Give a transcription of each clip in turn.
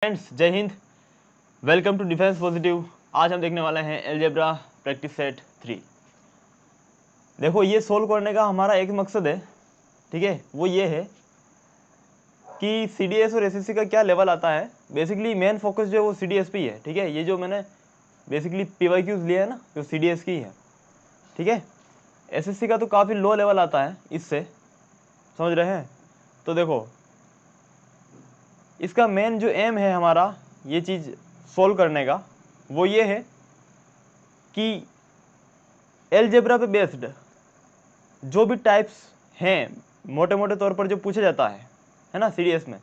Friends, जय हिंद। Welcome to Defence Positive. आज हम देखने वाले हैं अलजेब्रा प्रैक्टिस सेट 3। देखो, ये सोल्व करने का हमारा एक मकसद है, ठीक है। वो ये है कि सीडीएस और एसएससी का क्या लेवल आता है। बेसिकली मेन फोकस जो है वो सीडीएस पे ही है, ठीक है। ये जो मैंने बेसिकली पीवाईक्यूज लिया है ना, जो सीडीएस की है, ठीक है। एसएससी का तो काफ़ी लो लेवल आता है इससे, समझ रहे हैं। तो देखो, इसका मेन जो एम है हमारा ये चीज़ सोल्व करने का, वो ये है कि अलजेब्रा पे बेस्ड जो भी टाइप्स हैं, मोटे मोटे तौर पर जो पूछा जाता है ना सीडीएस में,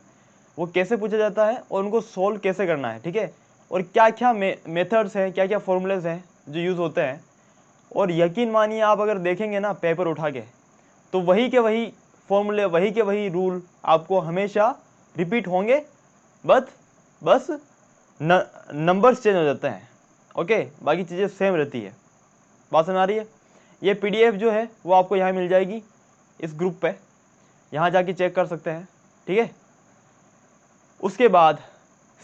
वो कैसे पूछा जाता है और उनको सोल्व कैसे करना है, ठीक है। और क्या क्या मेथड्स हैं, क्या क्या फॉर्मूलेज हैं जो यूज़ होते हैं। और यकीन मानिए, आप अगर देखेंगे ना पेपर उठा के, तो वही के वही फॉर्मूले, वही के वही रूल आपको हमेशा रिपीट होंगे। बस नंबर्स चेंज हो जाते हैं, ओके। बाकी चीज़ें सेम रहती है। बात समझ आ रही है। ये पीडीएफ जो है वो आपको यहाँ मिल जाएगी इस ग्रुप पे, यहाँ जाके चेक कर सकते हैं, ठीक है। उसके बाद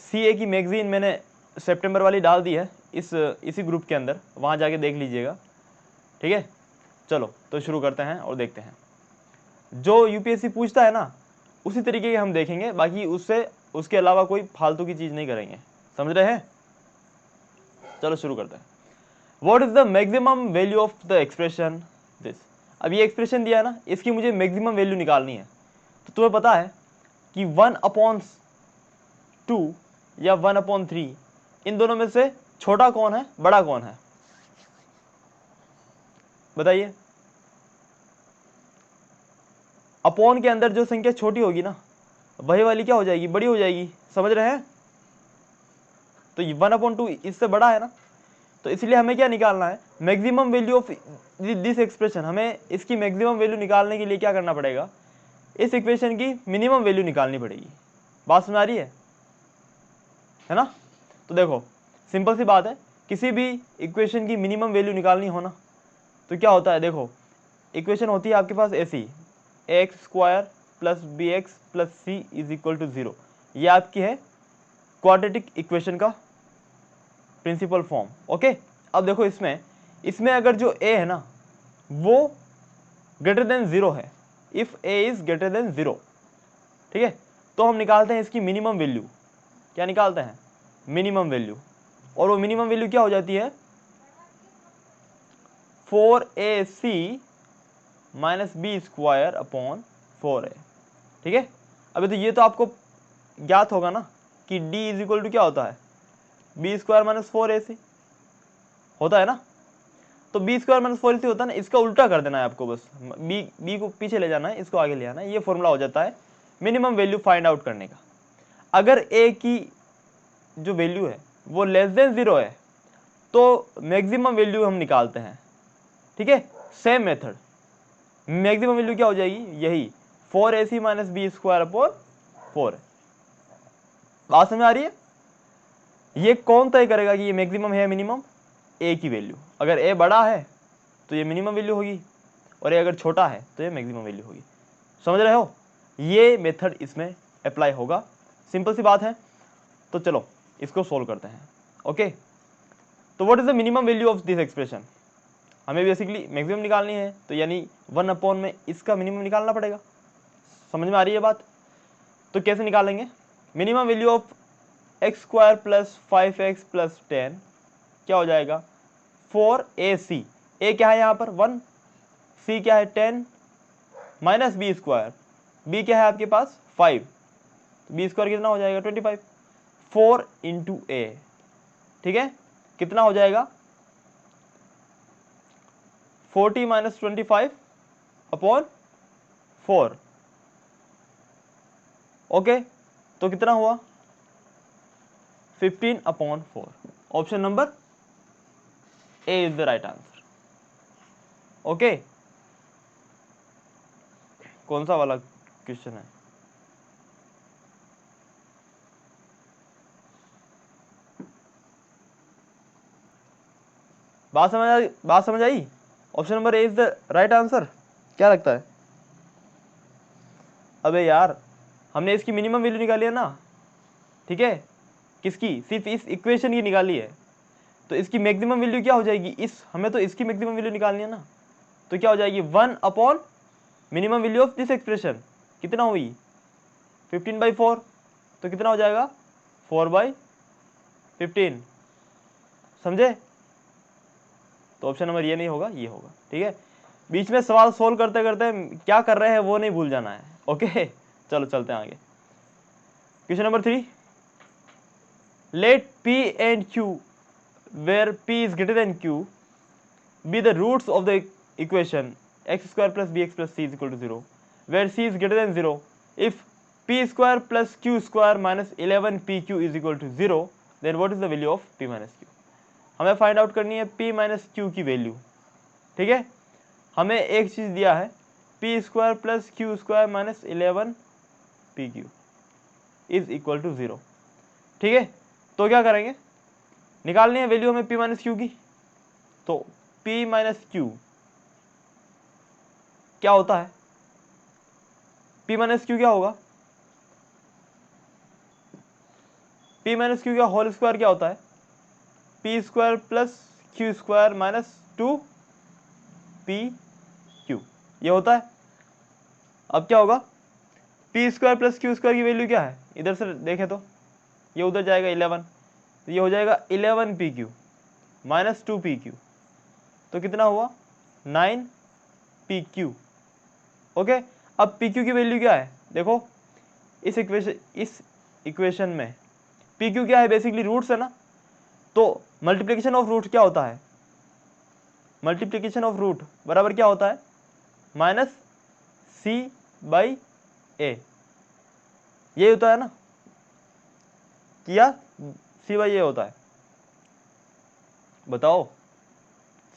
सीए की मैगज़ीन मैंने सितंबर वाली डाल दी है इसी ग्रुप के अंदर, वहाँ जाके देख लीजिएगा, ठीक है। चलो तो शुरू करते हैं और देखते हैं। जो यूपीएससी पूछता है ना, उसी तरीके के हम देखेंगे। बाकी उसके अलावा कोई फालतू की चीज़ नहीं करेंगे, समझ रहे हैं। चलो शुरू करते हैं। What is the maximum value of the expression this? अब ये एक्सप्रेशन दिया है ना, इसकी मुझे मैक्सिमम वैल्यू निकालनी है। तो तुम्हें पता है कि 1/2 या 1/3, इन दोनों में से छोटा कौन है, बड़ा कौन है, बताइए। अपॉन के अंदर जो संख्या छोटी होगी ना, वही वाली क्या हो जाएगी, बड़ी हो जाएगी, समझ रहे हैं। तो 1/2 इससे बड़ा है ना, तो इसलिए हमें क्या निकालना है, maximum value of this expression. हमें इसकी मैक्सिमम वैल्यू निकालने के लिए क्या करना पड़ेगा, इस इक्वेशन की मिनिमम वैल्यू निकालनी पड़ेगी। बात सुना रही है ना। तो देखो, सिंपल सी बात है, किसी भी इक्वेशन की मिनिमम वैल्यू निकालनी हो ना, तो क्या होता है, देखो इक्वेशन होती है आपके पास ऐसी, x² plus bx plus c is equal to 0। ये आपकी है क्वाड्रेटिक इक्वेशन का प्रिंसिपल फॉर्म, ओके। अब देखो, इसमें अगर जो a है ना वो ग्रेटर देन 0 है, if a is greater than 0, ठीक है, तो हम निकालते हैं इसकी मिनिमम वैल्यू। क्या निकालते हैं, मिनिमम वैल्यू। और वो मिनिमम वैल्यू क्या हो जाती है, 4ac minus b² upon 4a, ठीक है। अभी तो ये तो आपको ज्ञात होगा ना कि d इज इक्वल टू क्या होता है, b² माइनस 4ac होता है ना। तो b² माइनस 4ac होता है ना, इसका उल्टा कर देना है आपको, बस b को पीछे ले जाना है, इसको आगे ले आना है। ये फॉर्मूला हो जाता है मिनिमम वैल्यू फाइंड आउट करने का। अगर a की जो वैल्यू है वो लेस देन 0 है, तो मैक्सिमम वैल्यू हम निकालते हैं, ठीक है। सेम मेथड, मैक्सिमम वैल्यू क्या हो जाएगी, यही 4ac माइनस b² अपॉन 4। बात समझ आ रही है। ये कौन तय करेगा कि ये मैक्सिमम है या मिनिमम, a की वैल्यू। अगर a बड़ा है तो ये मिनिमम वैल्यू होगी, और ये अगर छोटा है तो ये मैक्सिमम वैल्यू होगी। समझ रहे हो, ये मेथड इसमें अप्लाई होगा। सिंपल सी बात है। तो चलो इसको सोल्व करते हैं, ओके। तो what is the minimum value of this expression, हमें बेसिकली मैक्सिमम निकालनी है, तो यानी 1 में इसका मिनिमम निकालना पड़ेगा। समझ में आ रही है बात। तो कैसे निकालेंगे, minimum value of x² plus 5x plus 10 क्या हो जाएगा, 4ac। a क्या है यहाँ पर 1, c क्या है 10 माइनस b², b क्या है आपके पास 5, तो b² कितना हो जाएगा 25, 4 इंटू a, ठीक है। कितना हो जाएगा 40 माइनस 25 अपॉन 4, ओके। तो कितना हुआ 15 upon 4। Option number A is the right answer, okay. कौन सा वाला क्वेश्चन है, बात समझ आई। Option number A is the right answer, क्या लगता है। अबे यार, हमने इसकी मिनिमम वैल्यू निकाली है ना, ठीक है। किसकी, सिर्फ इस इक्वेशन की निकाली है, तो इसकी मैक्सिमम वैल्यू क्या हो जाएगी, इस हमें तो इसकी मैक्सिमम वैल्यू निकालनी है ना, तो क्या हो जाएगी 1 upon minimum value of this expression, कितना हुई 15/4, तो कितना हो जाएगा 4/15, समझे। तो ऑप्शन नंबर ये नहीं होगा, ये होगा, ठीक है। बीच में सवाल सोल्व करते करते क्या कर रहे हैं वो नहीं भूल जाना है, ओके। चलो चलते हैं आगे। Question number 3, let P and Q where P is greater than Q be the roots of the equation x square plus bx plus c is equal to 0 where c is greater than 0 if p square plus q square minus 11pq is equal to 0 then what is the value of p minus q। हमें find out करनी है p minus q की value, ठीक है। हमें एक चीज दिया है p square plus q square minus 11pq is equal to 0, ठीक है। तो क्या करेंगे, निकालनी है वैल्यू हमें p माइनस क्यू की। तो p माइनस क्यू क्या होता है, p माइनस क्यू क्या होगा, p माइनस क्यू का होल स्क्वायर क्या होता है, p square plus Q square minus 2pq, ये होता है। अब क्या होगा, p square plus Q square की वैल्यू क्या है, इधर से देखें तो ये उधर जाएगा 11, तो ये हो जाएगा 11pq माइनस 2pq, तो कितना हुआ 9pq, ओके। अब pq की वैल्यू क्या है, देखो इस इक्वेशन में pq क्या है, बेसिकली रूट्स है ना, तो मल्टीप्लिकेशन ऑफ रूट क्या होता है, मल्टीप्लिकेशन ऑफ रूट बराबर क्या होता है माइनस c/a, ये होता है ना, क्या c/a होता है, बताओ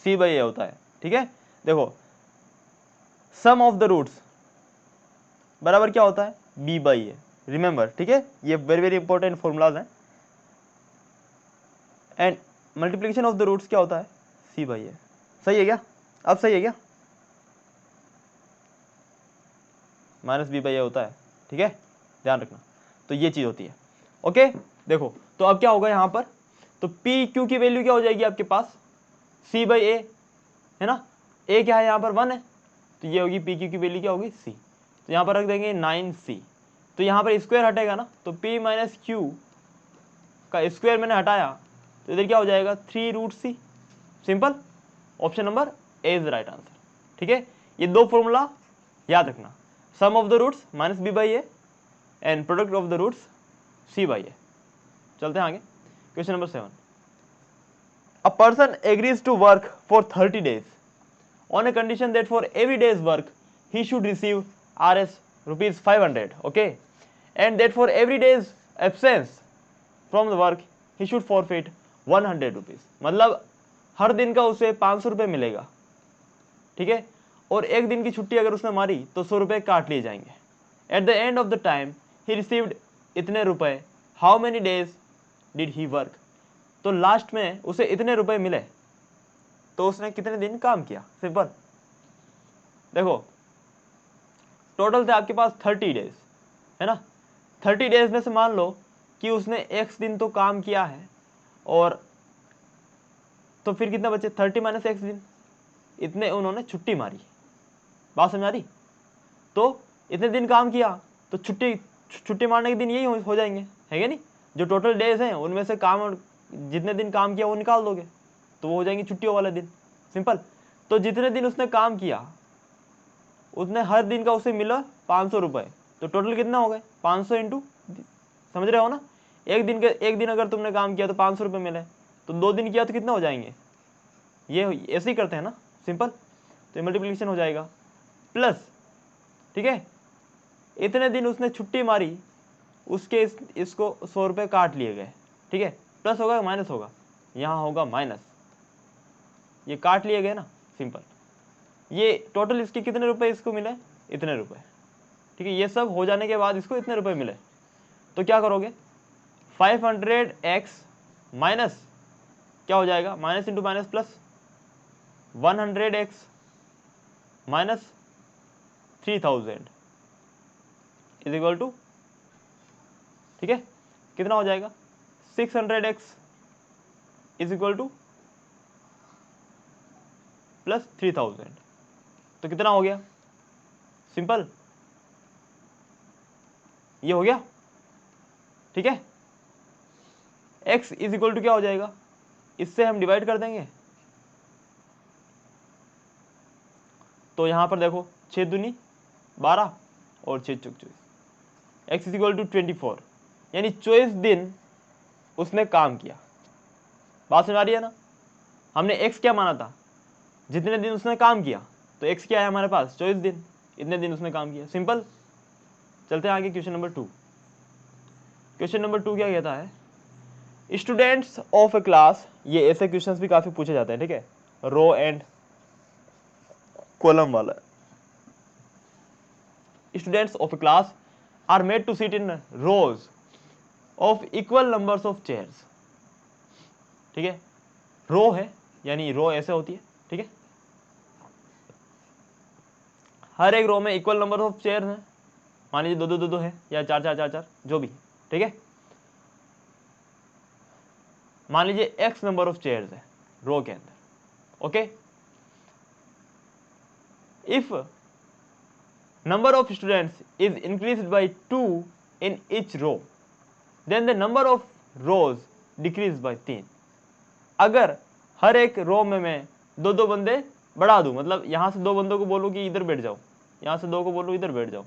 c/a होता है, ठीक है। देखो सम ऑफ द रूट्स बराबर क्या होता है b/a, रिमेंबर, ठीक है, ये वेरी वेरी इंपॉर्टेंट फॉर्मूलाज हैं। And multiplication of the roots क्या होता है c/a, सही है क्या, अब सही है क्या, माइनस b/a होता है, ठीक है, ध्यान रखना। तो ये चीज होती है, ओके। देखो तो अब क्या होगा यहाँ पर, तो पी क्यू की वैल्यू क्या हो जाएगी आपके पास c/a, है ना, a क्या है यहाँ पर 1 है, तो ये होगी पी क्यू की वैल्यू क्या होगी c, तो यहाँ पर रख देंगे 9c, तो यहाँ पर स्क्वायर हटेगा ना, तो p माइनस क्यू का स्क्वायर मैंने हटाया, तो इधर क्या हो जाएगा 3√c, simple. Option number A is the right answer, ठीक है। ये दो फॉर्मूला याद रखना, sum of the roots minus b/a and product of the roots c/a। चलते हैं आगे। Question number 7, a person agrees to work for 30 days on a condition that for every day's work he should receive Rs rupees 500, okay, and that for every day's absence from the work he should forfeit 100 rupees, मतलब हर दिन का उसे 500 रुपये मिलेगा, ठीक है, और एक दिन की छुट्टी अगर उसने मारी तो 100 रुपये काट लिए जाएंगे। At the end of the time he received इतने रुपए, how many days did he work, तो लास्ट में उसे इतने रुपए मिले, तो उसने कितने दिन काम किया, सिंपल। देखो टोटल थे आपके पास 30 डेज, है ना, 30 डेज में से मान लो कि उसने x दिन तो काम किया है, और तो फिर कितना बचे 30 माइनस x दिन, इतने उन्होंने छुट्टी मारी, बात समझ आ रही, तो इतने दिन काम किया तो छुट्टी मारने के दिन यही हो जाएंगे, है क्या नहीं, जो टोटल डेज हैं उनमें से काम जितने दिन काम किया वो निकाल दोगे, तो वो हो जाएंगे छुट्टियों वाले दिन, सिंपल। तो जितने दिन उसने काम किया उतने हर दिन का उसे मिला 500 रुपये, तो टोटल कितना हो गए 500 इंटू, समझ रहे हो ना, एक दिन अगर तुमने काम किया तो 500 रुपये मिले, तो 2 दिन किया तो कितना हो जाएंगे, ये ऐसे ही करते हैं ना, सिंपल। तो मल्टीप्लिकेशन हो जाएगा प्लस, ठीक है, इतने दिन उसने छुट्टी मारी उसके इसको 100 रुपये काट लिए गए, ठीक है, प्लस होगा माइनस होगा, यहाँ होगा माइनस, ये काट लिए गए ना, सिंपल। ये टोटल इसके कितने रुपए इसको मिले, इतने रुपए, ठीक है, ये सब हो जाने के बाद इसको इतने रुपए मिले, तो क्या करोगे 500x माइनस क्या हो जाएगा, minus into minus plus 100x minus 3000 is equal to, ठीक है, कितना हो जाएगा 600x is equal two plus 3000, तो कितना हो गया? सिंपल, ये हो गया, ठीक है। x इज इक्वल टू क्या हो जाएगा, इससे हम डिवाइड कर देंगे, तो यहां पर देखो 6 दूनी 12 और 6 चौक 24, x इज इक्वल टू 24, यानी 24 दिन उसने काम किया। बात समझ आ रही है ना? हमने x क्या माना था, जितने दिन उसने काम किया, तो x क्या है हमारे पास 24 दिन, इतने दिन उसने काम किया। सिंपल। चलते हैं आगे क्वेश्चन नंबर 2। क्वेश्चन नंबर 2 क्या कहता है, स्टूडेंट्स ऑफ ए क्लास, ये ऐसे क्वेश्चंस भी काफी पूछे जाते हैं, ठीक है, रो एंड कॉलम वाला। Students of a class are made to sit in rows of equal numbers of chairs, ठीक है। रो है, यानी रो ऐसे होती है, ठीक है, हर एक रो में इक्वल नंबर ऑफ चेयर्स हैं, मान लीजिए 2 2 2 2 है या 4 4 4 4 जो भी, ठीक है। मान लीजिए x नंबर ऑफ चेयर्स है रो के अंदर, okay. If number of students is increased by 2 in each row, then the number of rows decrease by 3। अगर हर एक रो में मैं 2 2 बंदे बढ़ा दूं, मतलब यहां से 2 बंदों को बोलूं कि इधर बैठ जाओ, यहां से 2 को बोलूं इधर बैठ जाओ,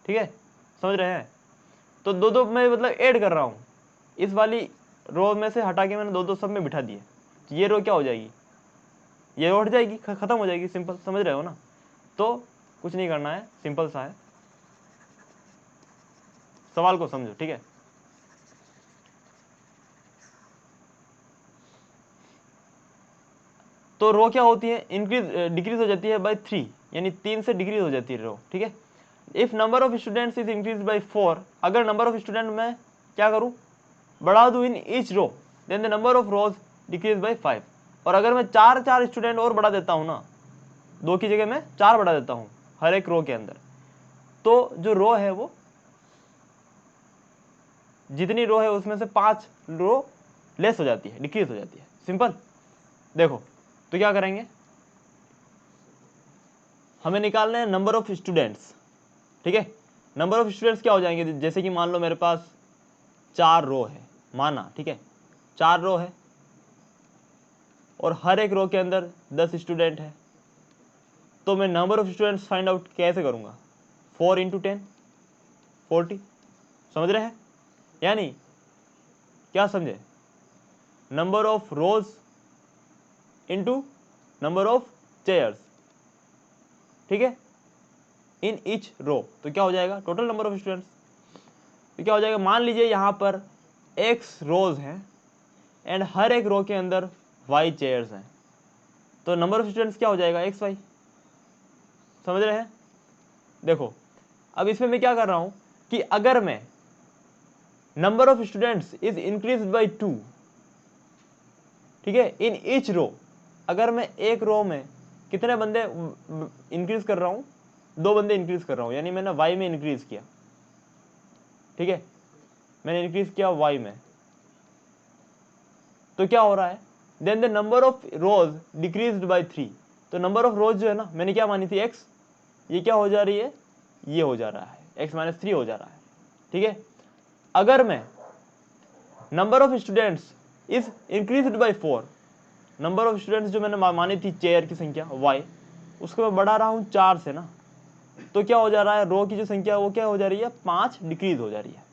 ठीक है, समझ रहे हैं? तो 2 2 मैं मतलब ऐड कर रहा हूं, इस वाली रो में से हटा के मैंने 2 2 सब में बिठा दिए, ये रो क्या हो जाएगी, ये रो हट जाएगी, खत्म हो जाएगी। सिंपल, समझ रहे हो ना? तो कुछ नहीं करना है, सिंपल सा है, सवाल को समझो, ठीक है। तो रो क्या होती है, इंक्रीज डिक्रीज हो जाती है बाय 3, यानी 3 से डिक्रीज हो जाती है रो, ठीक है। If number of students is increase by 4, अगर नंबर ऑफ स्टूडेंट मैं क्या करूं, बढ़ा दूं in each row, then the number of rows decrease by 5। और अगर मैं 4 4 स्टूडेंट और बढ़ा देता हूं ना, 2 की जगह मैं 4 बढ़ा देता हूं हर एक रो के अंदर, तो जो रो है वो जितनी रो है उसमें से 5 रो लेस हो जाती है, डिक्रीज हो जाती है। सिंपल। देखो तो क्या करेंगे, हमें निकालना है नंबर ऑफ स्टूडेंट्स, ठीक है। नंबर ऑफ स्टूडेंट्स क्या हो जाएंगे, जैसे कि मान लो मेरे पास 4 रो है, माना, ठीक है, 4 रो है और हर एक रो के अंदर 10 स्टूडेंट है, तो मैं number of students find out कैसे करूंगा, 4 इंटू 10 40, समझ रहे हैं? यानी क्या समझे, number of rose into number of chairs, ठीक है, इन ईच रो, तो क्या हो जाएगा टोटल नंबर ऑफ स्टूडेंट्स। तो क्या हो जाएगा, मान लीजिए यहां पर x रोज हैं एंड हर एक रो के अंदर y चेयर्स हैं, तो नंबर ऑफ स्टूडेंट्स क्या हो जाएगा xy, समझ रहे हैं? देखो अब इसमें मैं क्या कर रहा हूं कि अगर मैं number of students is increase by 2, ठीक है, इन ईच रो, अगर मैं एक रो में कितने बंदे इंक्रीज कर रहा हूं, 2 बंदे इंक्रीज कर रहा हूं, यानी मैंने y में इंक्रीज किया, ठीक है, मैंने इंक्रीज किया y में, तो क्या हो रहा है, then the number of rows decreased by 3। तो नंबर ऑफ रोज जो है ना, मैंने क्या मानी थी x, ये क्या हो जा रही है, ये हो जा रहा है x माइनस 3 हो जा रहा है, ठीक है। अगर मैं number of students is increased bye 4, number of students जो मैंने मानी थी चेयर की संख्या y, उसको मैं बढ़ा रहा हूं 4 से ना, तो क्या हो जा रहा है, रो की जो संख्या वो क्या हो जा रही है, 5 डिक्रीज हो जा रही है,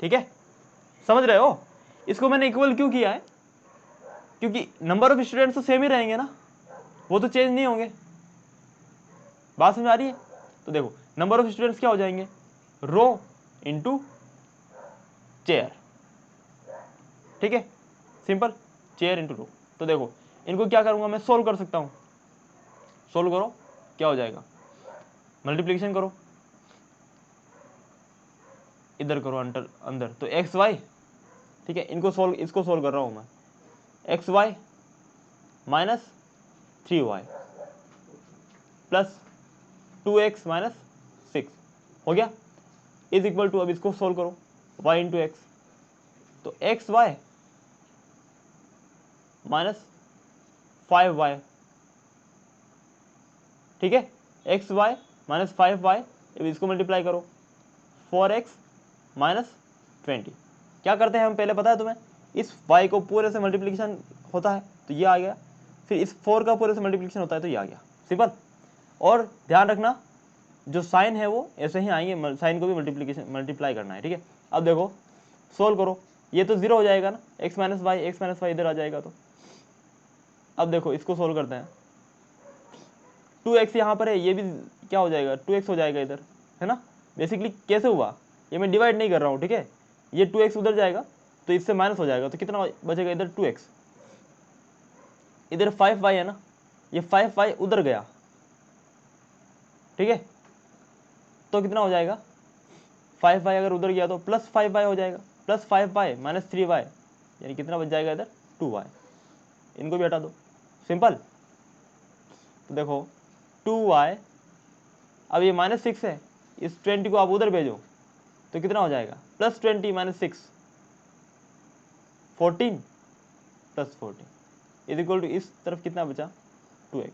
ठीक है, समझ रहे हो? इसको मैंने इक्वल क्यों किया है, क्योंकि नंबर ऑफ स्टूडेंट्स तो सेम ही रहेंगे ना, वो तो चेंज नहीं होंगे। बात समझ आ रही है? तो देखो नंबर ऑफ स्टूडेंट्स क्या हो जाएंगे, रो इंटू चेयर, ठीक है, सिंपल, चेयर इंटू रो। तो देखो इनको क्या करूंगा मैं, सोल्व कर सकता हूं, सोल्व करो, क्या हो जाएगा, मल्टीप्लीकेशन करो, इधर करो अंदर अंदर, तो एक्स वाई, ठीक है, इनको सोल्व, इसको सोल्व कर रहा हूं मैं, x y minus 3y plus 2x minus 6 हो गया, इज इक्वल टू, अब इसको सोल्व करो, y इंटू एक्स, तो एक्स वाई माइनस 5y, ठीक है, एक्स वाई माइनस 5y, अब इसको मल्टीप्लाई करो 4x माइनस 20। क्या करते हैं हम पहले, पता है तुम्हें, इस y को पूरे से मल्टीप्लिकेशन होता है तो ये आ गया, फिर इस 4 का पूरे से मल्टीप्लिकेशन होता है तो ये आ गया, सिंपल। और ध्यान रखना जो साइन है वो ऐसे ही आएंगे, साइन को भी मल्टीप्लाई करना है, ठीक है। अब देखो सोल्व करो, ये तो 0 हो जाएगा ना, x माइनस वाई इधर आ जाएगा। तो अब देखो इसको सोल्व करते हैं, 2x यहाँ पर है, ये भी क्या हो जाएगा, 2x हो जाएगा इधर, है ना। बेसिकली कैसे हुआ, ये मैं डिवाइड नहीं कर रहा हूँ, ठीक है, ये 2x उधर जाएगा तो इससे माइनस हो जाएगा, तो कितना बचेगा इधर 2x, इधर 5y है ना, ये 5y उधर गया, ठीक है, तो कितना हो जाएगा 5y अगर उधर गया तो प्लस 5y हो जाएगा, प्लस 5y माइनस 3y, यानी कितना बच जाएगा इधर 2y, इनको भी हटा दो, सिंपल। तो देखो 2y, अब ये -6 है, इस 20 को आप उधर भेजो तो कितना हो जाएगा, plus 20 minus 6, 14 plus 14 is equal to, इस तरफ कितना बचा 2x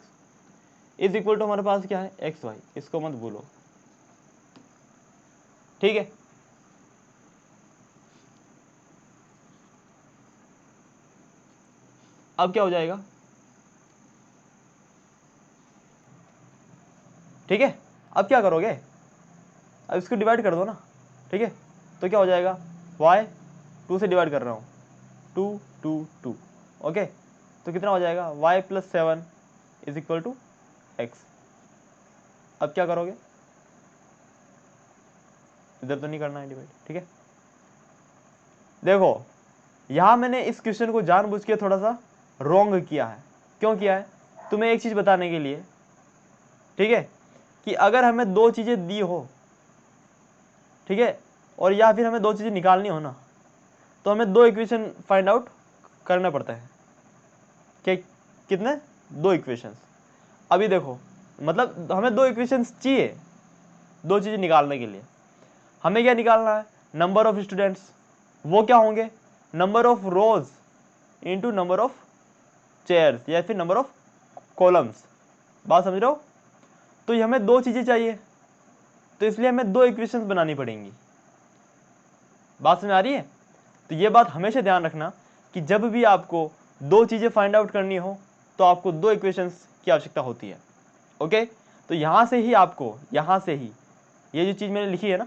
इज इक्वल टू हमारे पास क्या है xy, इसको मत भूलो, ठीक है। अब क्या हो जाएगा, ठीक है, अब क्या करोगे, अब इसको डिवाइड कर दो ना, ठीक है, तो क्या हो जाएगा y 2 से डिवाइड कर रहा हूँ, 2 2 2, ओके, तो कितना हो जाएगा y plus 7 is equal to x। अब क्या करोगे, इधर तो नहीं करना है डिवाइड, ठीक है। देखो यहाँ मैंने इस क्वेश्चन को जानबूझ के थोड़ा सा रॉन्ग किया है, क्यों किया है, तुम्हें एक चीज़ बताने के लिए, ठीक है, कि अगर हमें दो चीज़ें दी हो, ठीक है, और या फिर हमें दो चीज़ें निकालनी हो ना, तो हमें दो इक्वेशन फाइंड आउट करना पड़ता है, कि कितने, दो इक्वेशंस। अभी देखो मतलब हमें दो इक्वेशंस चाहिए दो चीज़ें निकालने के लिए, हमें क्या निकालना है, नंबर ऑफ स्टूडेंट्स, वो क्या होंगे, number of rose into number of chairs या फिर नंबर ऑफ कॉलम्स, बात समझ रहे हो। तो ये हमें दो चीज़ें चाहिए, तो इसलिए हमें दो इक्वेशंस बनानी पड़ेंगी, बात समझ आ रही है। तो ये बात हमेशा ध्यान रखना कि जब भी आपको दो चीज़ें फाइंड आउट करनी हो तो आपको दो इक्वेशंस की आवश्यकता होती है, ओके। तो यहाँ से ही आपको, यहाँ से ही ये जो चीज़ मैंने लिखी है ना,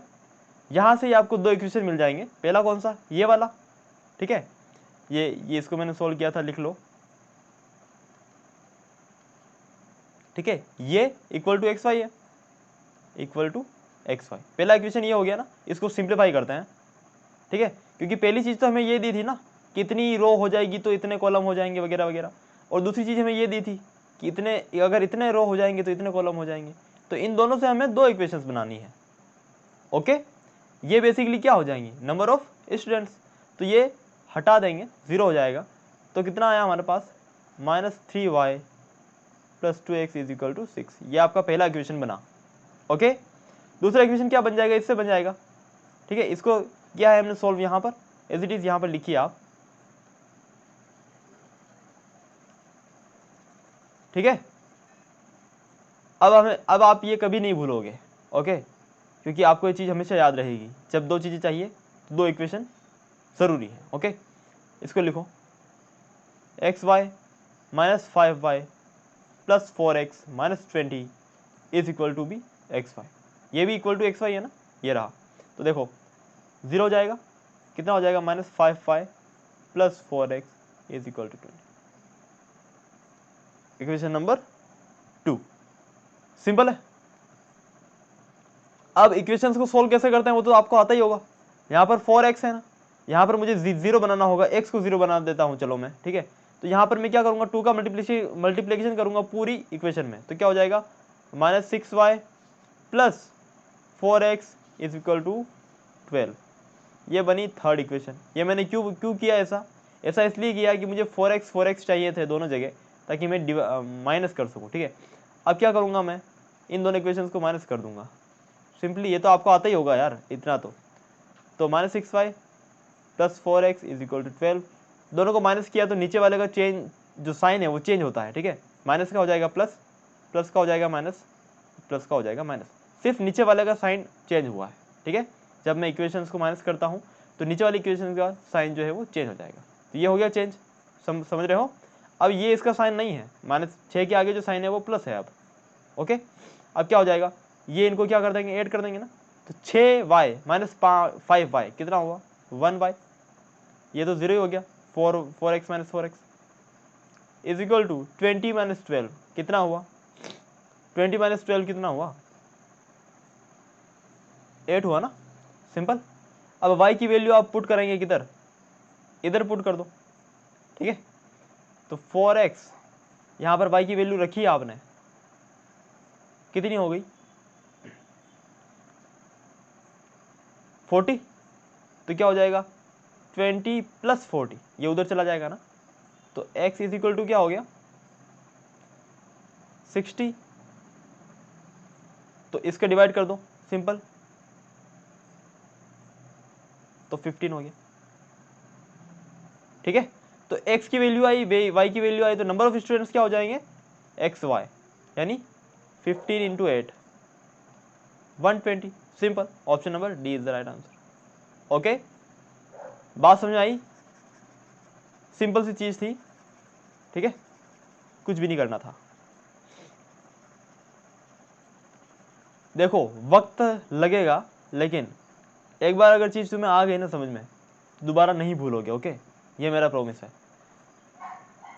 यहाँ से ही आपको दो इक्वेशन मिल जाएंगे। पहला कौन सा, ये वाला, ठीक है, ये इसको मैंने सोल्व किया था, लिख लो, ठीक है, ये इक्वल टू एक्स वाई है, इक्वल टू एक्स वाई, पहला इक्वेशन ये हो गया ना, इसको सिंप्लीफाई करते हैं, ठीक है, क्योंकि पहली चीज़ तो हमें ये दी थी ना, कितनी रो हो जाएगी तो इतने कॉलम हो जाएंगे वगैरह वगैरह, और दूसरी चीज़ हमें ये दी थी कि इतने, अगर इतने रो हो जाएंगे तो इतने कॉलम हो जाएंगे, तो इन दोनों से हमें दो इक्वेशंस बनानी है, ओके। ये बेसिकली क्या हो जाएंगी, नंबर ऑफ स्टूडेंट्स, तो ये हटा देंगे, 0 हो जाएगा, तो कितना आया हमारे पास -3y plus 2x is equal to 6, ये आपका पहला इक्वेशन बना, ओके। दूसरा इक्वेशन क्या बन जाएगा, इससे बन जाएगा, ठीक है, इसको क्या है हमने सोल्व यहाँ पर एज इट इज यहाँ पर लिखिए आप, ठीक है। अब आप ये कभी नहीं भूलोगे, ओके, क्योंकि आपको ये चीज़ हमेशा याद रहेगी, जब दो चीज़ें चाहिए तो दो इक्वेशन ज़रूरी है, ओके। इसको लिखो x y minus 5y plus 4x minus 20 is equal to भी एक्स वाई, ये भी इक्वल टू एक्स वाई है ना, ये रहा। तो देखो 0 हो जाएगा, कितना हो जाएगा -5y plus 4x is equal to 20, equation number 2, simple है। अब इक्वेशंस को सोल्व कैसे करते हैं वो तो आपको आता ही होगा, यहाँ पर 4x है ना, यहाँ पर मुझे 0 बनाना होगा, x को 0 बना देता हूँ चलो मैं, ठीक है। तो यहाँ पर मैं क्या करूँगा, 2 का मल्टीप्लिकेशन करूँगा पूरी इक्वेशन में, तो क्या हो जाएगा -6y plus 4x is equal to 12, ये बनी थर्ड इक्वेशन। ये मैंने क्यों किया ऐसा इसलिए किया कि मुझे 4x चाहिए थे दोनों जगह, ताकि मैं माइनस कर सकूँ, ठीक है। अब क्या करूँगा, मैं इन दोनों इक्वेशंस को माइनस कर दूंगा सिंपली, ये तो आपको आता ही होगा यार इतना तो -6y plus 4x is equal to 12, दोनों को माइनस किया तो नीचे वाले का चेंज जो साइन है वो चेंज होता है, ठीक है। माइनस का हो जाएगा प्लस, प्लस का हो जाएगा माइनस, प्लस का हो जाएगा माइनस, सिर्फ नीचे वाले का साइन चेंज हुआ है, ठीक है। जब मैं इक्वेशंस को माइनस करता हूँ तो नीचे वाली इक्वेशन का साइन जो है वो चेंज हो जाएगा। तो ये हो गया चेंज, समझ रहे हो। अब ये इसका साइन नहीं है, -6 के आगे जो साइन है वो प्लस है अब, ओके। अब क्या हो जाएगा, ये इनको क्या कर देंगे, ऐड कर देंगे ना। तो 6y माइनस 5y कितना हुआ, 1y। ये तो 0 ही हो गया, 4x minus 4x is equal to 20 minus 12 कितना हुआ, 20 माइनस 12 कितना हुआ, 8 हुआ ना, सिंपल। अब y की वैल्यू आप पुट करेंगे किधर, इधर पुट कर दो, ठीक है। तो 4x यहाँ पर y की वैल्यू रखी है आपने, कितनी हो गई 40। तो क्या हो जाएगा 20 प्लस 40, ये उधर चला जाएगा ना। तो x इज इक्वल टू क्या हो गया 60। तो इसका डिवाइड कर दो सिंपल, तो 15 हो गया, ठीक है। तो x की वैल्यू आई, y की वैल्यू आई, तो नंबर ऑफ स्टूडेंट्स क्या हो जाएंगे एक्स वाई, यानी 15 into 8 120। Simple, option number D is the right answer. Okay, बात समझ आई, सिंपल सी चीज थी, ठीक है, कुछ भी नहीं करना था। देखो वक्त लगेगा, लेकिन एक बार अगर चीज तुम्हें आ गई ना समझ में, दोबारा नहीं भूलोगे, ओके, ये मेरा प्रॉमिस है।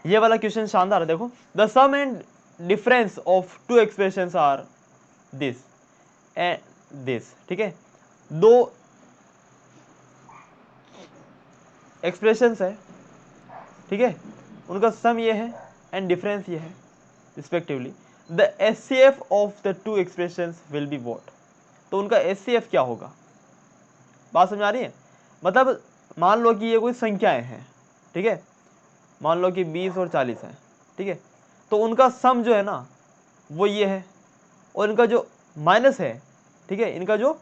ये वाला क्वेश्चन शानदार है, देखो the sum and difference of two expressions are this and this, ठीक है। दो एक्सप्रेशंस है, ठीक है, उनका सम ये है एंड डिफरेंस ये है respectively. The HCF of the two expressions will be what. तो उनका एचसीएफ क्या होगा, बात समझ आ रही है। मतलब मान लो कि ये कोई संख्याएं हैं, ठीक है, मान लो कि 20 और 40 है, ठीक है। तो उनका सम जो है ना वो ये है, और इनका जो माइनस है, ठीक है, इनका जो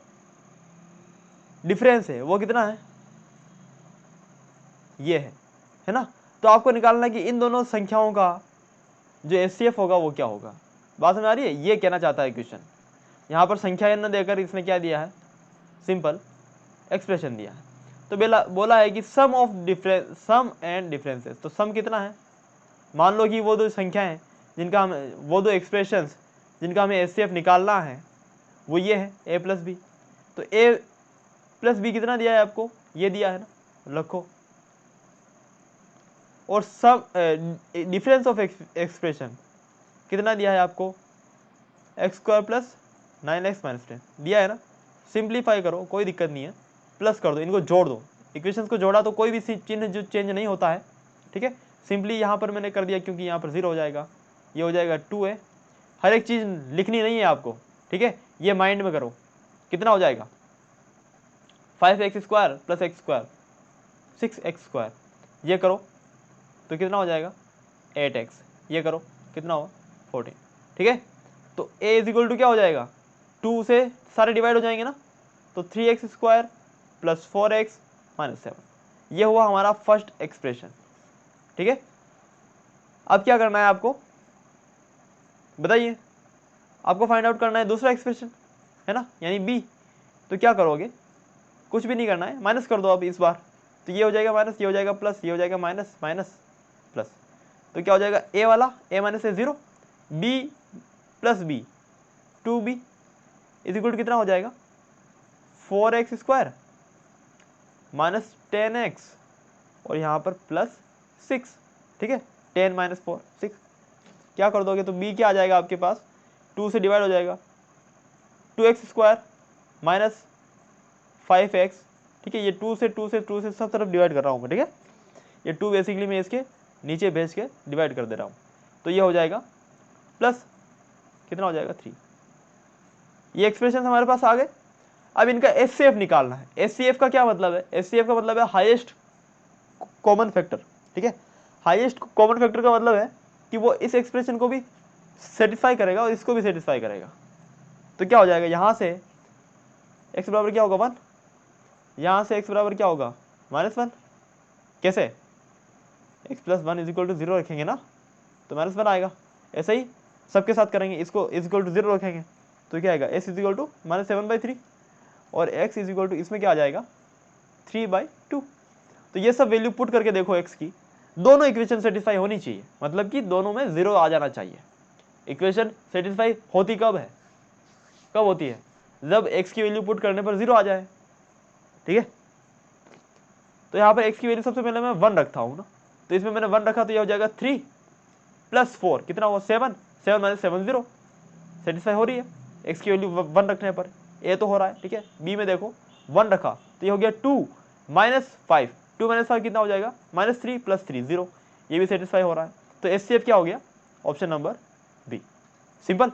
डिफरेंस है वो कितना है, ये है ना। तो आपको निकालना है कि इन दोनों संख्याओं का जो एचसीएफ होगा वो क्या होगा। बात समझ आ रही है, ये कहना चाहता है क्वेश्चन। यहाँ पर संख्या न देकर इसने क्या दिया है, सिंपल एक्सप्रेशन दिया है। तो बोला है कि sum of difference, sum and differences. तो सम कितना है, मान लो कि वो दो संख्याएं जिनका हम, वो दो एक्सप्रेशंस जिनका हमें एचसीएफ निकालना है वो ये है a प्लस बी। तो a प्लस बी कितना दिया है आपको, ये दिया है ना, रखो। और सम डिफरेंस ऑफ एक्सप्रेशन कितना दिया है आपको, x square plus 9x minus 10 दिया है ना। सिंप्लीफाई करो, कोई दिक्कत नहीं है, प्लस कर दो, इनको जोड़ दो, इक्वेशंस को जोड़ा तो कोई भी चिन्ह जो चेंज नहीं होता है, ठीक है। सिंपली यहाँ पर मैंने कर दिया क्योंकि यहाँ पर 0 हो जाएगा, ये हो जाएगा 2a। हर एक चीज़ लिखनी नहीं है आपको, ठीक है, ये माइंड में करो। कितना हो जाएगा 5x square plus x square 6x square, ये करो तो कितना हो जाएगा 8x, ये करो कितना होगा 14, ठीक है। तो a इज इक्वल टू क्या हो जाएगा, 2 से सारे डिवाइड हो जाएंगे ना, तो 3x square plus 4x minus 7, ये हुआ हमारा फर्स्ट एक्सप्रेशन, ठीक है। अब क्या करना है आपको बताइए, आपको फाइंड आउट करना है दूसरा एक्सप्रेशन, है ना, यानी b। तो क्या करोगे, कुछ भी नहीं करना है, माइनस कर दो अब इस बार। तो ये हो जाएगा माइनस, ये हो जाएगा प्लस, ये हो जाएगा माइनस माइनस प्लस। तो क्या हो जाएगा a वाला, a minus a 0, b plus b 2b is equal to कितना हो जाएगा 4x स्क्वायर माइनस 10x और यहाँ पर प्लस 6, ठीक है, 10 माइनस 4 6। क्या कर दोगे तो b क्या आ जाएगा आपके पास, 2 से डिवाइड हो जाएगा, 2x स्क्वायर माइनस 5x, ठीक है। ये 2 से सब तरफ डिवाइड कर रहा हूँ मैं, ठीक है। ये 2 बेसिकली मैं इसके नीचे भेज के डिवाइड कर दे रहा हूँ। तो ये हो जाएगा प्लस कितना हो जाएगा 3। ये एक्सप्रेशन हमारे पास आ गए। अब इनका एचसीएफ निकालना है। एचसीएफ का क्या मतलब है, एचसीएफ का मतलब है हाईएस्ट कॉमन फैक्टर, ठीक है। हाईएस्ट कॉमन फैक्टर का मतलब है कि वो इस एक्सप्रेशन को भी सेटिस्फाई करेगा और इसको भी सेटिस्फाई करेगा। तो क्या हो जाएगा, यहाँ से x बराबर क्या होगा 1, यहाँ से x बराबर क्या होगा -1। कैसे, x plus one is equal to zero रखेंगे ना तो माइनस वन आएगा। ऐसे ही सबके साथ करेंगे, इसको इज इक्वल टू जीरो रखेंगे तो क्या आएगा, s is equal to minus seven by three और एक्स इज इक्वल टू इसमें क्या आ जाएगा 3/2। तो ये सब वैल्यू पुट करके देखो एक्स की, दोनों इक्वेशन सेटिस्फाई होनी चाहिए, मतलब कि दोनों में जीरो आ जाना चाहिए। इक्वेशन सेटिस्फाई होती कब है, कब होती है, जब एक्स की वैल्यू पुट करने पर जीरो आ जाए। ठीक है, तो यहाँ पर एक्स की वैल्यू सबसे पहले मैं 1 रखता हूँ ना, तो इसमें मैंने 1 रखा तो ये हो जाएगा 3 + 4 कितना हुआ 7, 7 - 7 0, सेटिस्फाई हो रही है एक्स की वैल्यू 1 रखने पर, ए तो हो रहा है। ठीक है, बी में देखो 1 रखा तो ये हो गया 2 - 5, 2 - 5 कितना हो जाएगा -3 + 3 0, ये भी सेटिस्फाई हो रहा है। तो एचसीएफ क्या हो गया, ऑप्शन नंबर बी। सिंपल,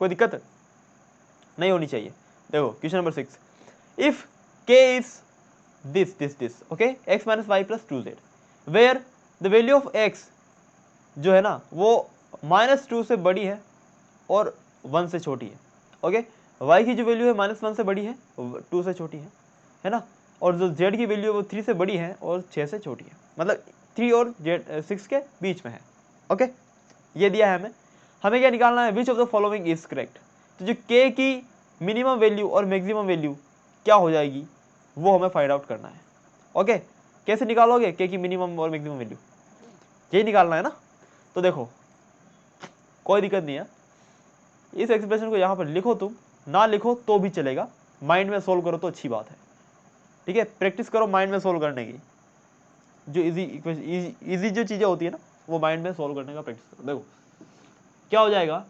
कोई दिक्कत नहीं होनी चाहिए। देखो क्वेश्चन नंबर 6, इफ के is this okay x - y + 2z where the value of x जो है ना वो -2 से बड़ी है और 1 से छोटी है। ओके, y की जो वैल्यू है -1 से बड़ी है, 2 से छोटी है ना, और जो z की वैल्यू है वो 3 से बड़ी है और 6 से छोटी है, मतलब 3 और 6 के बीच में है। ओके, ये दिया है हमें, हमें क्या निकालना है, which of the following is correct. तो जो k की मिनिमम वैल्यू और मैक्सिमम वैल्यू क्या हो जाएगी वो हमें फाइंड आउट करना है। ओके, कैसे निकालोगे k की मिनिमम और मैक्सिमम वैल्यू, यही निकालना है ना। तो देखो कोई दिक्कत नहीं है, इस एक्सप्रेशन को यहाँ पर लिखो, तुम ना लिखो तो भी चलेगा, माइंड में सोल्व करो तो अच्छी बात है। ठीक है, प्रैक्टिस करो माइंड में सोल्व करने की, जो इजी जो चीज़ें होती है ना वो माइंड में सोल्व करने का प्रैक्टिस करो। देखो क्या हो जाएगा,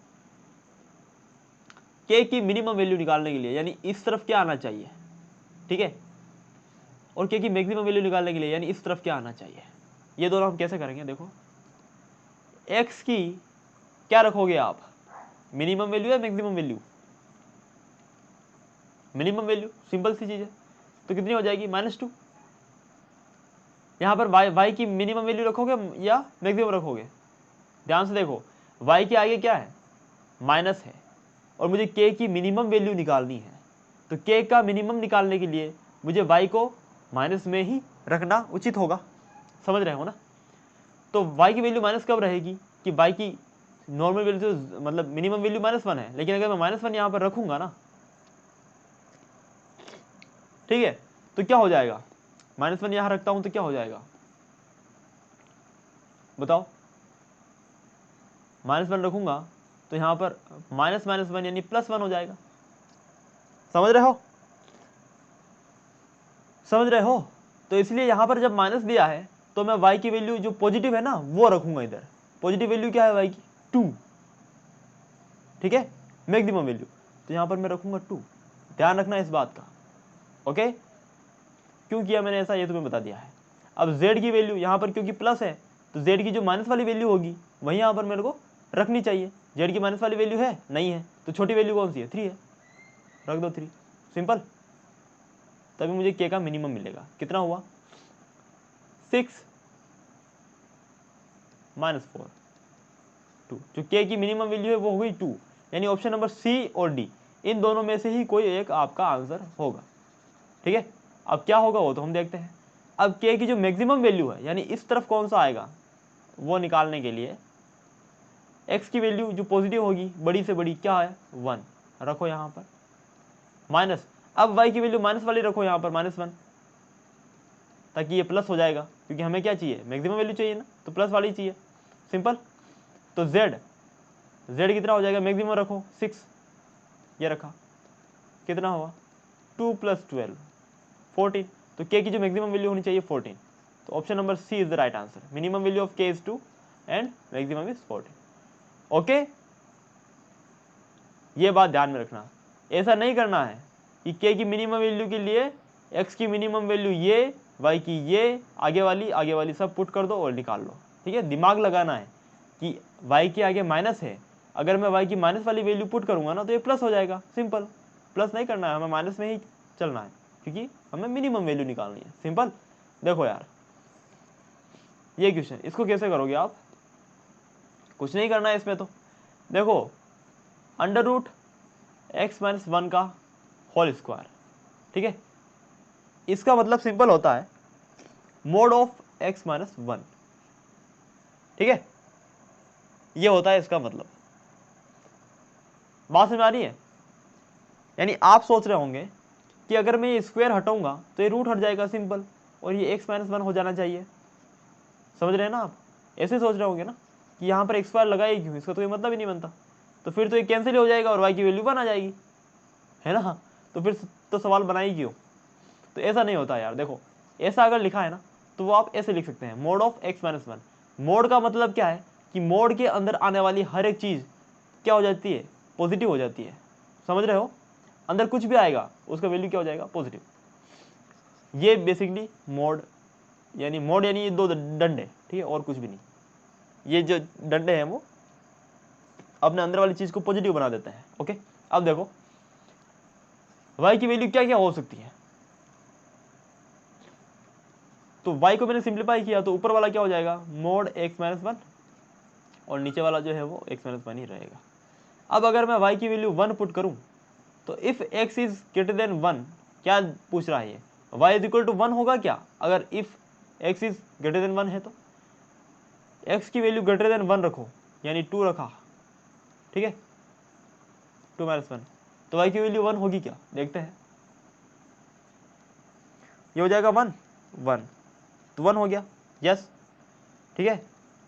k की मिनिमम वैल्यू निकालने के लिए यानी इस तरफ क्या आना चाहिए, ठीक है, और k की मैक्सिमम वैल्यू निकालने के लिए यानी इस तरफ क्या आना चाहिए, ये दोनों हम कैसे करेंगे। देखो x की क्या रखोगे आप, मिनिमम वैल्यू या maximum value, minimum value, simple सी चीज है, तो कितनी हो जाएगी -2। यहाँ पर y की मिनिमम वैल्यू रखोगे या मैक्सिमम रखोगे, ध्यान से देखो y के आगे क्या है, माइनस है, और मुझे k की मिनिमम वैल्यू निकालनी है, तो k का मिनिमम निकालने के लिए मुझे y को माइनस में ही रखना उचित होगा, समझ रहे हो ना। तो y की वैल्यू माइनस कब रहेगी कि y की नॉर्मल वैल्यू तो मतलब मिनिमम वैल्यू -1 है, लेकिन अगर मैं -1 यहाँ पर रखूंगा ना, ठीक है, तो क्या हो जाएगा, -1 यहाँ रखता हूं तो क्या हो जाएगा बताओ, -1 रखूंगा तो यहाँ पर -1 यानी +1 हो जाएगा, समझ रहे हो, समझ रहे हो। तो इसलिए यहाँ पर जब माइनस दिया है तो मैं y की वैल्यू जो पॉजिटिव है ना वो रखूंगा इधर, पॉजिटिव वैल्यू क्या है y की 2, ठीक है, मैक्सिमम वैल्यू, तो यहाँ पर मैं रखूंगा 2, ध्यान रखना इस बात का। ओके, क्यों किया मैंने ऐसा ये तुम्हें बता दिया है। अब z की वैल्यू यहाँ पर क्योंकि प्लस है तो z की जो माइनस वाली वैल्यू होगी वही यहाँ पर मेरे को रखनी चाहिए, z की माइनस वाली वैल्यू है नहीं है तो छोटी वैल्यू कौन सी है 3 है, रख दो 3, सिंपल, तभी मुझे k का मिनिमम मिलेगा, कितना हुआ 6 - 4 2, जो k की मिनिमम वैल्यू है वो हो गई 2, यानी ऑप्शन नंबर सी और डी इन दोनों में से ही कोई एक आपका आंसर होगा। ठीक है, अब क्या होगा वो तो हम देखते हैं। अब k की जो मैक्सिमम वैल्यू है यानी इस तरफ कौन सा आएगा वो निकालने के लिए x की वैल्यू जो पॉजिटिव होगी बड़ी से बड़ी क्या है 1 रखो यहाँ पर, माइनस, अब y की वैल्यू माइनस वाली रखो यहाँ पर -1, ताकि ये प्लस हो जाएगा, क्योंकि हमें क्या चाहिए मैक्सिमम वैल्यू चाहिए ना, तो प्लस वाली चाहिए, सिंपल। तो z कितना हो जाएगा, मैक्सिमम रखो 6, ये रखा, कितना हुआ 2 + 12 14, तो k की जो मैक्सिमम वैल्यू होनी चाहिए 14, तो option number C is the right answer, minimum value of k is 2 and maximum is 14। Okay, ये बात ध्यान में रखना, ऐसा नहीं करना है कि k की मिनिमम वैल्यू के लिए x की मिनिमम वैल्यू ये, y की ये, आगे वाली सब पुट कर दो और निकाल लो। ठीक है, दिमाग लगाना है कि y के आगे माइनस है, अगर मैं y की माइनस वाली वैल्यू पुट करूंगा ना तो ये प्लस हो जाएगा, सिंपल, प्लस नहीं करना है हमें, माइनस में ही चलना है क्योंकि हमें मिनिमम वैल्यू निकालनी है, सिंपल। देखो यार ये क्वेश्चन, इसको कैसे करोगे आप, कुछ नहीं करना है इसमें, तो देखो √x - 1 का होल स्क्वायर, ठीक है, इसका मतलब सिंपल होता है mod ऑफ x - 1, ठीक है, ये होता है इसका मतलब। बात समझ आ रही है? यानी आप सोच रहे होंगे कि अगर मैं ये स्क्वायर हटाऊंगा तो ये रूट हट जाएगा सिंपल, और ये x - 1 हो जाना चाहिए। समझ रहे हैं ना आप? ऐसे सोच रहे होंगे ना कि यहाँ पर x² लगाए क्यों, इसका तो ये मतलब ही नहीं बनता, तो फिर तो ये कैंसिल हो जाएगा और y की वैल्यू 1 आ जाएगी, है ना? तो फिर तो सवाल बनाई क्यों? तो ऐसा नहीं होता यार। देखो, ऐसा अगर लिखा है ना तो वो आप ऐसे लिख सकते हैं, मोड ऑफ x - 1। मोड का मतलब क्या है कि मोड के अंदर आने वाली हर एक चीज़ क्या हो जाती है, पॉजिटिव हो जाती है। समझ रहे हो? अंदर कुछ भी आएगा उसका वैल्यू क्या हो जाएगा, पॉजिटिव। ये बेसिकली मोड यानी ये दो डंडे, ठीक है, और कुछ भी नहीं। ये जो डंडे हैं वो अपने अंदर वाली चीज को पॉजिटिव बना देते हैं। ओके, अब देखो y की वैल्यू क्या क्या हो सकती है। तो y को मैंने सिंप्लीफाई किया तो ऊपर वाला क्या हो जाएगा, मोड x - 1, और नीचे वाला जो है वो x - 1 ही रहेगा। अब अगर मैं y की वैल्यू 1 पुट करूं तो if x is greater than 1, क्या पूछ रहा है ये, y इज इक्वल टू 1 होगा क्या? अगर if x is greater than 1 है तो x की वैल्यू ग्रेटर देन 1 रखो, यानी 2 रखा, ठीक है, 2 - 1, तो y की वैल्यू 1 होगी क्या, देखते हैं। ये हो जाएगा 1 1, तो 1 हो गया, यस, ठीक है।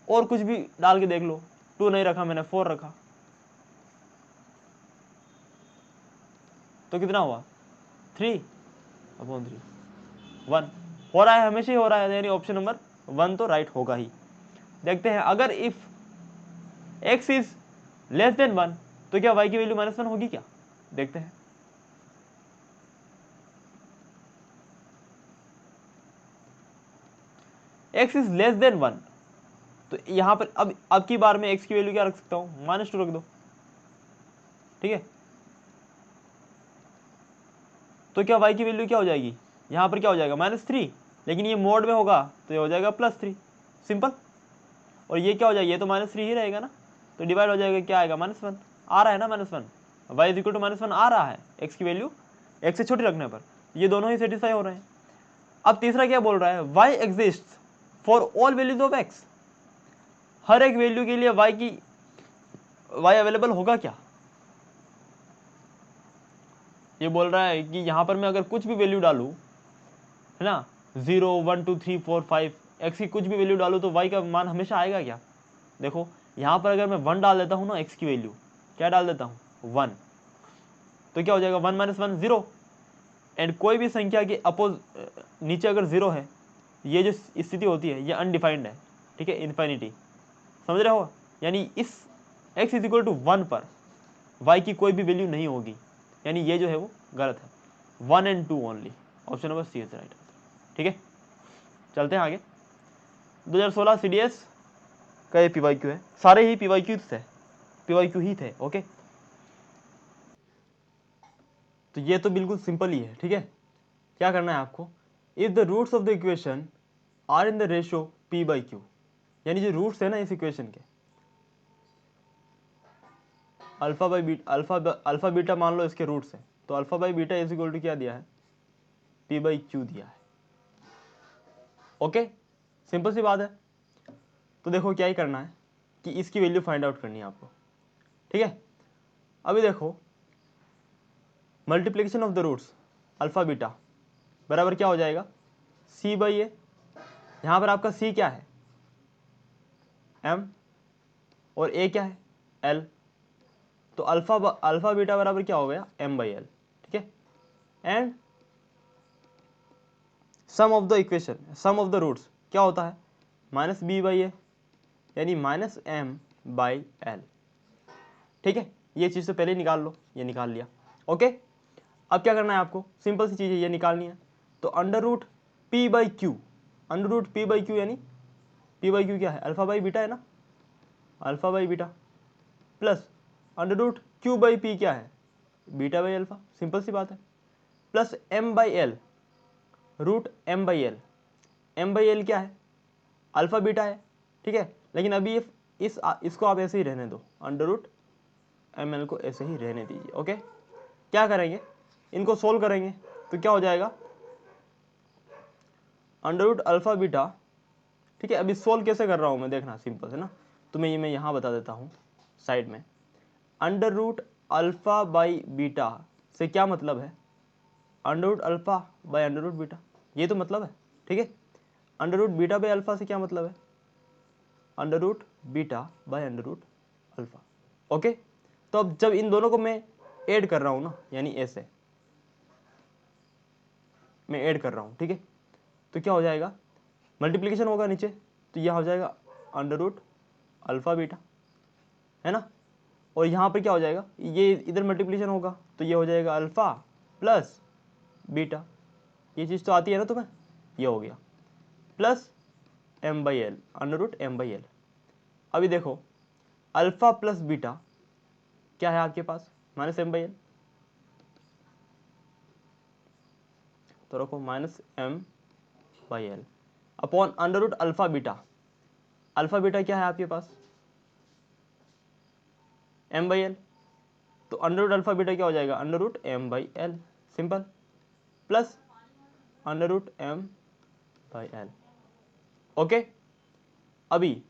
और कुछ भी डाल के देख लो, 2 नहीं रखा मैंने, 4 रखा, तो कितना हुआ, 3/3, 1 हो रहा है, हमेशा ही हो रहा है, यानी ऑप्शन नंबर 1 तो राइट होगा ही। देखते हैं, अगर if x is less than 1 तो क्या y की वैल्यू -1 होगी क्या, देखते हैं। x इज लेस देन 1, तो यहां पर अब की बार में x की वैल्यू क्या रख सकता हूं, -2 रख दो, ठीक है। तो क्या y की वैल्यू क्या हो जाएगी, यहां पर क्या हो जाएगा, -3, लेकिन ये मोड में होगा तो ये हो जाएगा +3, सिंपल। और ये क्या हो जाएगा, ये तो -3 ही रहेगा ना, तो डिवाइड हो जाएगा, क्या आएगा, -1 आ रहा है ना, -1 y इज इक्वल टू -1 आ रहा है, x की वैल्यू x से छोटी रखने पर, ये दोनों ही सेटिस्फाई हो रहे हैं। अब तीसरा क्या बोल रहा है, y exist for all values of x, हर एक वैल्यू के लिए y अवेलेबल होगा क्या। ये बोल रहा है कि यहां पर मैं अगर कुछ भी वैल्यू डालूं, है ना, 0 1 2 3 4 5 x की कुछ भी वैल्यू डालूं तो y का मान हमेशा आएगा क्या। देखो यहां पर अगर मैं 1 डाल देता हूं ना, x की वैल्यू क्या डाल देता हूं, 1, तो क्या हो जाएगा, 1 - 1 0। एंड कोई भी संख्या के अपोज नीचे अगर 0 है, ये जो स्थिति होती है ये अनडिफाइंड है, ठीक है, इन्फिनिटी। समझ रहे हो? यानी इस x इज इक्वल टू 1 पर y की कोई भी वैल्यू नहीं होगी, यानी ये जो है वो गलत है, 1 and 2 only, option number C is right, ठीक है। चलते हैं आगे। 2016 CDS का ये PYQ है, सारे ही PYQ ही थे, ओके। तो ये तो बिल्कुल सिंपल ही है, ठीक है। क्या करना है आपको, if the roots of the equation are in the ratio P/Q, यानी जो रूट्स है ना इस इक्वेशन के, अल्फा बीटा मान लो इसके रूट्स हैं, तो अल्फा/बीटा इज इक्वल टू क्या दिया है, P/Q दिया है, ओके, सिंपल सी बात है। तो देखो क्या ही करना है कि इसकी वैल्यू फाइंड आउट करनी है आपको, ठीक है। अभी देखो multiplication of the roots alpha beta बराबर क्या हो जाएगा, C/A, यहां पर आपका C क्या है, M, और A क्या है, L, तो अल्फा बीटा बराबर क्या हो गया, M/L, ठीक है। And sum of the equation, sum of the roots क्या होता है, -B/A, यानी -M/L, ठीक है। ये चीज़ तो पहले ही निकाल लो, ये निकाल लिया, ओके। अब क्या करना है आपको, सिंपल सी चीज़ है, ये निकालनी है, तो √P/Q, √P/Q यानी P/Q क्या है, अल्फा/बीटा है ना, अल्फा/बीटा प्लस √Q/P क्या है, बीटा/अल्फा, सिंपल सी बात है, प्लस M/L, √M/L, M/L क्या है, अल्फा/बीटा है, ठीक है। लेकिन अभी इसको आप ऐसे ही रहने दो, √ML को ऐसे ही रहने दीजिए, ओके। क्या करेंगे, इनको सोल्व करेंगे तो क्या हो जाएगा, √अल्फा/बीटा, ठीक है। अभी सोल्व कैसे कर रहा हूँ मैं, देखना सिंपल है ना। तो मैं यहाँ बता देता हूँ साइड में। Under root alpha by beta से क्या मतलब है, under root alpha by under root beta, ये तो मतलब है। ठीक है, under root beta by alpha से क्या मतलब है, under root beta by under root alpha. Okay, तो अब जब इन दोनों को मैं ऐड कर रहा हूँ ना, यानी ऐसे मैं ऐड कर रहा हूँ, ठीक है, तो क्या हो जाएगा, मल्टीप्लिकेशन होगा नीचे, तो यह हो जाएगा अंडर रूट अल्फा बीटा, है ना। और यहाँ पर क्या हो जाएगा, ये इधर मल्टीप्लिकेशन होगा तो ये हो जाएगा अल्फा प्लस बीटा, ये चीज़ तो आती है ना तुम्हें, ये हो गया plus m by l, under root m by l. अभी देखो अल्फा प्लस बीटा क्या है आपके पास, माइनस एम बाई एल, तो रखो minus m by l upon under root alpha beta. Alpha beta क्या है आपके पास, एम बाई एल, तो अंडर रूट अल्फा बीटा क्या हो जाएगा, under root m by l, simple, plus under root m by l. Okay, अभी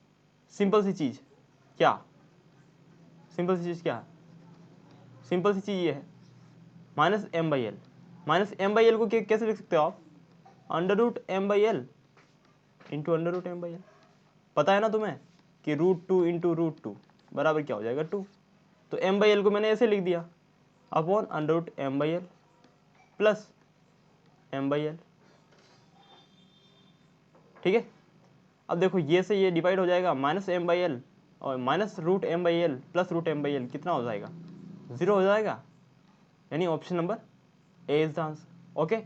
simple सी चीज क्या, सिंपल सी चीज क्या है, सिंपल सी चीज ये है minus m by l. Minus m by l को कैसे लिख सकते हो आप, under root m by l into under root m by l. पता है ना तुम्हें कि root two into root two बराबर क्या हो जाएगा 2, तो एम बाई एल को मैंने ऐसे लिख दिया upon under root m by l plus m by l. ठीक है, अब देखो ये से ये डिवाइड हो जाएगा, माइनस एम बाई एल और minus root m by l plus root m by l कितना हो जाएगा, 0 हो जाएगा, यानी option number A is the answer. Okay,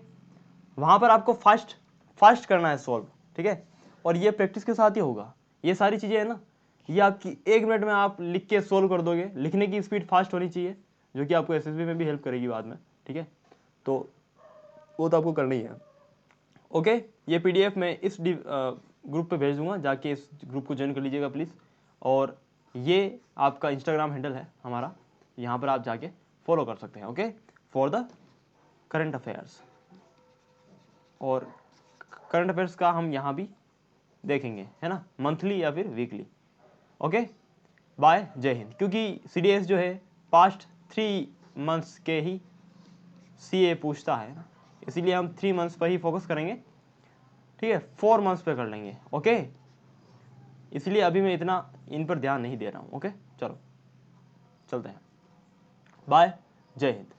वहां पर आपको फास्ट करना है सॉल्व, ठीक है, और ये प्रैक्टिस के साथ ही होगा। ये सारी चीजें है ना, ये आपकी 1 मिनट में आप लिख के सोल्व कर दोगे, लिखने की स्पीड फास्ट होनी चाहिए, जो कि आपको एसएसबी में भी हेल्प करेगी बाद में। ठीक है, तो वो तो आपको करना ही है। ओके, ये पीडीएफ मैं इस ग्रुप पे भेज दूंगा, जाके इस ग्रुप को ज्वाइन कर लीजिएगा प्लीज़। और ये आपका इंस्टाग्राम हैंडल है हमारा, यहाँ पर आप जाके फॉलो कर सकते हैं। Okay, for the current affairs, और करंट अफेयर्स का हम यहाँ भी देखेंगे, है ना, मंथली या फिर वीकली। ओके, बाय, जय हिंद। क्योंकि सीडीएस जो है पास्ट 3 मंथ्स के ही सीए पूछता है, इसीलिए हम 3 मंथ्स पर ही फोकस करेंगे, ठीक है, 4 मंथ्स पे कर लेंगे। ओके, इसलिए अभी मैं इतना इन पर ध्यान नहीं दे रहा हूँ। ओके, चलो चलते हैं, बाय, जय हिंद।